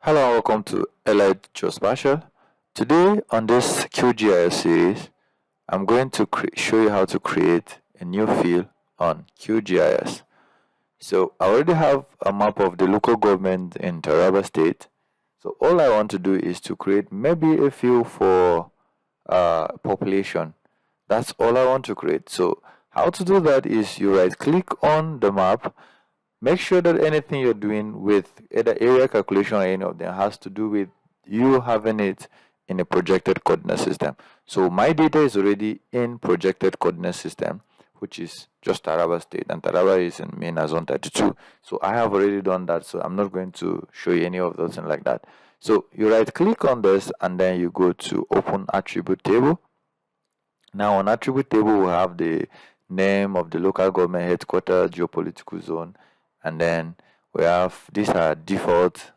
Hello and welcome to Allied Geospatial. Today on this QGIS series, I'm going to show you how to create a new field on QGIS. So I already have a map of the local government in Taraba State. So all I want to do is to create maybe a field for population. That's all I want to create. So how to do that is you right click on the map. Make sure that anything you're doing with either area calculation or any of them has to do with you having it in a projected coordinate system. So my data is already in projected coordinate system, which is just Taraba State, and Taraba is in main zone 32. So I have already done that, so I'm not going to show you any of those things like that. So you right click on this and then you go to open attribute table. Now on attribute table we have the name of the local government headquarters, geopolitical zone, and then we have these are default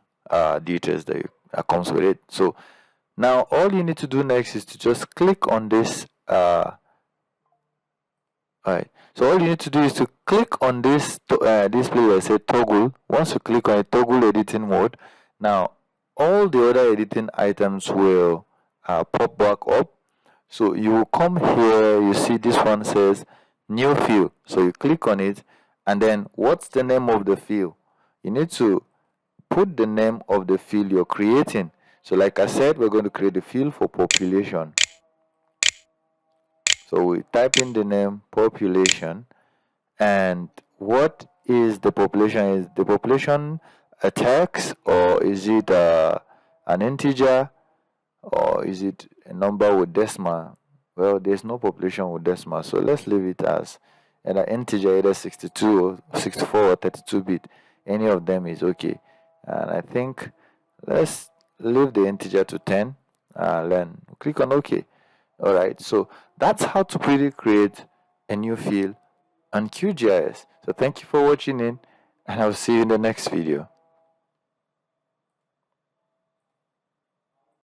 details that comes with it. So now all you need to do next is to just click on this alright, so all you need to do is to click on this this place where it says toggle. Once you click on it, toggle editing mode, now all the other editing items will pop back up. So you will come here, you see this one says new field, so you click on it, and then what's the name of the field? You need to put the name of the field you're creating. So like I said, we're going to create a field for population. So we type in the name population, and what is the population? Is the population a text, or is it an integer, or is it a number with decimal? Well, there's no population with decimal, so let's leave it as either integer, either 62 or 64 or 32 bit. Any of them is okay. And I think let's leave the integer to 10 and then click on OK. Alright, so that's how to pretty create a new field on QGIS. So thank you for watching in, and I'll see you in the next video.